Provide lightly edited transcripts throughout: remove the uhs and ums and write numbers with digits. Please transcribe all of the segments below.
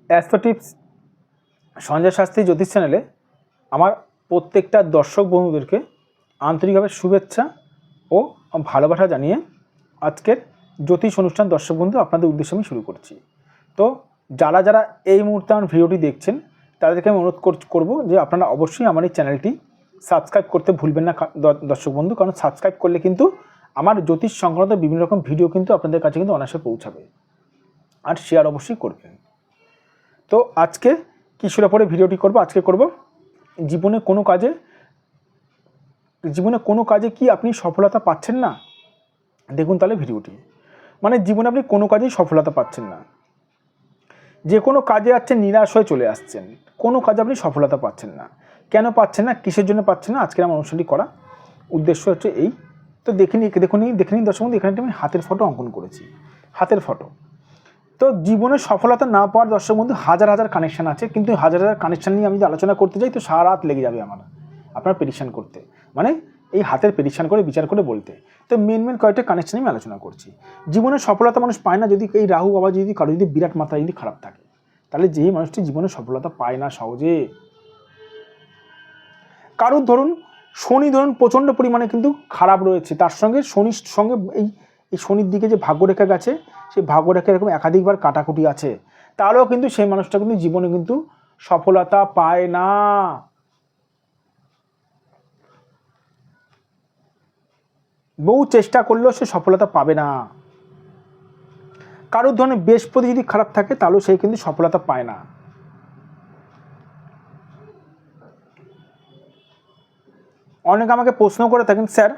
Astro tips Sanjay Shastri জ্যোতিষ চ্যানেলে আমার প্রত্যেকটা দর্শক বন্ধুদেরকে আন্তরিকভাবে শুভেচ্ছা ও ভালোবাসা জানিয়ে আজকের জ্যোতিষ অনুষ্ঠান দর্শক বন্ধু আপনাদের উদ্দেশ্যে আমি শুরু করছি। তো যারা যারা এই মুহূর্তে আমার ভিডিওটি দেখছেন তাদেরকে আমি অনুরোধ করব যে আপনারা অবশ্যই আমার এই চ্যানেলটি সাবস্ক্রাইব করতে ভুলবেন না দর্শক বন্ধু, কারণ সাবস্ক্রাইব করলে কিন্তু আমার জ্যোতিষ সংক্রান্ত বিভিন্ন রকম ভিডিও কিন্তু আপনাদের কাছে কিন্তু অনায়াসে পৌঁছাবে, আর শেয়ার অবশ্যই করবেন। তো আজকে কিসের ওপরে ভিডিওটি করব? আজকে করব জীবনে কোনো কাজে কি আপনি সফলতা পাচ্ছেন না? দেখুন তাহলে ভিডিওটি, মানে জীবনে আপনি কোনো কাজেই সফলতা পাচ্ছেন না, যে কোনো কাজে যাচ্ছেন নিরাশ হয়ে চলে আসছেন, কোনো কাজে আপনি সফলতা পাচ্ছেন না। কেন পাচ্ছেন না, কিসের জন্য পাচ্ছেন না, আজকের আমার অনুষ্ঠানটি করা উদ্দেশ্য হচ্ছে এই। তো দেখুন দর্শক বন্ধু, এখানে আমি হাতের ফটো অঙ্কন করেছি, হাতের ফটো। তো জীবনে সফলতা না পাওয়ার দর্শক বন্ধু হাজার হাজার কানেকশান আছে, কিন্তু হাজার হাজার কানেকশান নিয়ে আমি যদি আলোচনা করতে যাই তো সারা রাত লেগে যাবে আপনার প্রেডিকশান করতে, মানে এই হাতের প্রেডিকশান করে বিচার করে বলতে। তো মেন কয়েকটা কানেকশান আমি আলোচনা করছি। জীবনে সফলতা মানুষ পায় না যদি এই রাহু বাবা যদি কারো যদি বিরাট মাত্রা যদি খারাপ থাকে, তাহলে যেই মানুষটি জীবনে সফলতা পায় না সহজে। কারোর ধরুন শনি প্রচণ্ড পরিমাণে কিন্তু খারাপ রয়েছে, তার সঙ্গে শনির সঙ্গে এই শনির দিকে যে ভাগ্যরেখা গেছে, সেই ভাগ্যরেখা এরকম একাধিকবার কাটাকুটি আছে, তাহলেও কিন্তু সেই মানুষটা কিন্তু জীবনে কিন্তু সফলতা পায় না। বহু চেষ্টা করলেও সে সফলতা পাবে না। কারোর ধরনের বৃহস্পতি যদি খারাপ থাকে তাহলেও সে কিন্তু সফলতা পায় না। অনেকে আমাকে প্রশ্ন করে থাকেন, স্যার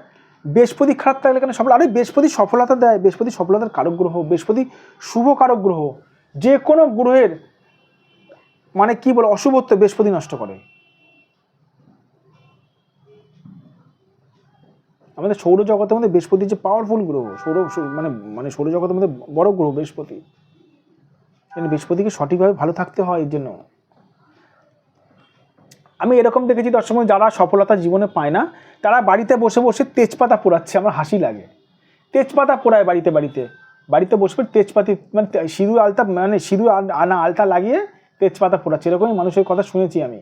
বৃহস্পতি খারাপ থাকলে কেন সফল? আরে বৃহস্পতি সফলতা দেয়, বৃহস্পতি সফলতার কারক গ্রহ, বৃহস্পতি শুভ কারক গ্রহ। যে কোনো গ্রহের মানে কি বলে অশুভত্ব বৃহস্পতি নষ্ট করে। আমাদের সৌরজগতের মধ্যে বৃহস্পতি যে পাওয়ারফুল গ্রহ, মানে সৌরজগতের মধ্যে বড় গ্রহ বৃহস্পতি। বৃহস্পতিকে সঠিকভাবে ভালো থাকতে হয়। এর জন্য আমি এরকম দেখেছি দর্শক, যারা সফলতা জীবনে পায় না তারা বাড়িতে বসে বসে তেজপাতা পোড়াচ্ছে, আমার হাসি লাগে। তেজপাতা পোড়ায় বাড়িতে বসে তেজপাতি মানে সিঁদুর আলতা লাগিয়ে তেজপাতা পোড়াচ্ছে, এরকমই মানুষের কথা শুনেছি আমি।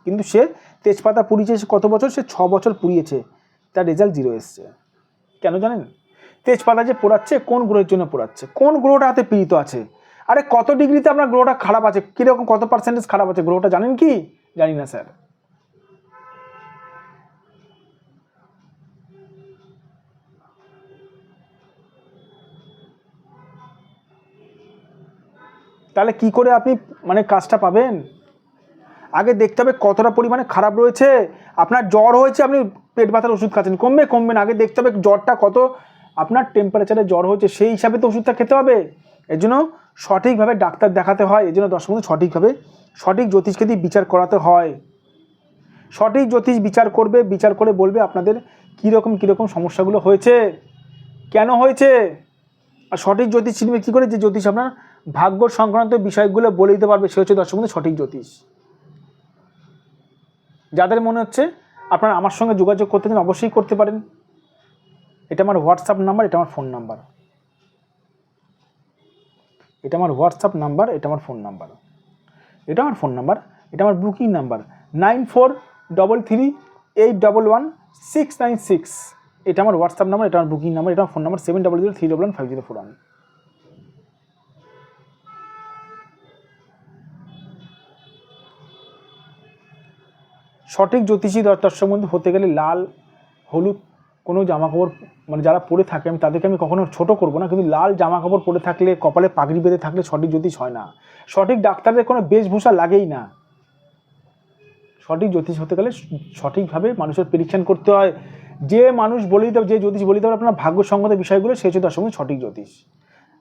কিন্তু সে তেজপাতা পুড়িয়েছে কত বছর? সে 6 বছর পুড়িয়েছে, তার রেজাল্ট 0 এসছে। কেন জানেন? তেজপাতা যে পোড়াচ্ছে কোন গ্রহের জন্য পোড়াচ্ছে? কোন গ্রহটা হাতে পীড়িত আছে? আরে কত ডিগ্রিতে আপনার গ্রহটা খারাপ আছে, কীরকম কত পার্সেন্টেজ খারাপ আছে গ্রহটা জানেন কি? জানি না স্যার। তাহলে কি করে আপনি মানে কাজটা পাবেন? আগে দেখতে হবে কতটা পরিমাণে খারাপ রয়েছে। আপনার জ্বর হয়েছে, আপনি পেট ব্যথার ওষুধ খাচ্ছেন, কমবে না। আগে দেখতে হবে জ্বরটা কত আপনার টেম্পারেচারে জ্বর হয়েছে, সেই হিসাবে তো ওষুধটা খেতে হবে। এর জন্য সঠিকভাবে ডাক্তার দেখাতে হয়। এর জন্য দর্শক বন্ধু সঠিক জ্যোতিষকে দিয়ে বিচার করাতে হয়। সঠিক জ্যোতিষ বিচার করে বলবে আপনাদের কীরকম সমস্যাগুলো হয়েছে, কেন হয়েছে। আর সঠিক জ্যোতিষ চিনবে কী করে? যে জ্যোতিষ আপনার ভাগ্য সংক্রান্ত বিষয়গুলো বলে দিতে পারবে, সে হচ্ছে দর্শক বন্ধু সঠিক জ্যোতিষ। যাদের মনে হচ্ছে আপনারা আমার সঙ্গে যোগাযোগ করতে চান অবশ্যই করতে পারেন। এটা আমার হোয়াটসঅ্যাপ নাম্বার, এটা আমার ফোন নাম্বার, এটা আমার বুকিং নাম্বার 9433811696। এটা আমার হোয়াটসঅ্যাপ নাম্বার, এটা আমার বুকিং নাম্বার, এটা আমার ফোন নাম্বার 7003115041। সঠিক জ্যোতিষী দর্শক বন্ধু হতে গেলে লাল হলুদ কোনো জামাকাপড় মানে যারা পরে থাকে, আমি তাদেরকে আমি কখনো ছোট করব না, কিন্তু লাল জামাকাপড় পরে থাকলে, কপালে পাগড়ি বেঁধে থাকলে সঠিক জ্যোতিষ হয় না। সঠিক ডাক্তারদের কোনো বেশভূষা লাগেই না। সঠিক জ্যোতিষ হতে গেলে সঠিকভাবে মানুষের প্রেডিকশন করতে হয়। যে জ্যোতিষ বলে দিতে হবে আপনার ভাগ্য সংগত বিষয়গুলো, সে হচ্ছে দর্শক বন্ধু সঠিক জ্যোতিষ।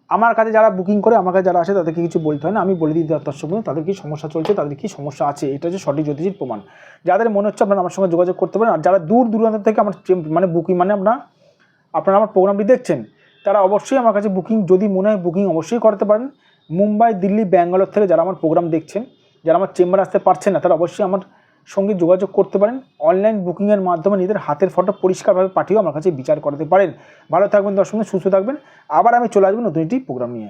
আমার কাছে যারা বুকিং করে, আমার কাছে যারা আসে, তাদেরকে কিছু বলতে হয় না, আমি বলে দিই দর্শক বন্ধু তাদের কী সমস্যা চলছে, তাদের কী সমস্যা আছে। এটা হচ্ছে সঠিক জ্যোতিষীর প্রমাণ। যাদের মনে হচ্ছে আপনারা আমার সঙ্গে যোগাযোগ করতে পারেন। আর যারা দূর দূরান্ত থেকে আমার মানে বুকিং মানে আপনারা আমার প্রোগ্রামটি দেখছেন, তারা অবশ্যই আমার কাছে বুকিং যদি মনে হয় বুকিং অবশ্যই করতে পারেন। মুম্বাই, দিল্লি, ব্যাঙ্গালোর থেকে যারা আমার প্রোগ্রাম দেখছেন, যারা আমার চেম্বারে আসতে পারছেন না, তারা অবশ্যই আমার সঙ্গে যোগাযোগ করতে পারেন। অনলাইন বুকিংয়ের মাধ্যমে নিজেদের হাতের ফটো পরিষ্কারভাবে পাঠিয়েও আমার কাছে বিচার করাতে পারেন। ভালো থাকবেন দর্শক, সুস্থ থাকবেন। আবার আমি চলে আসবো নতুন একটি প্রোগ্রাম নিয়ে।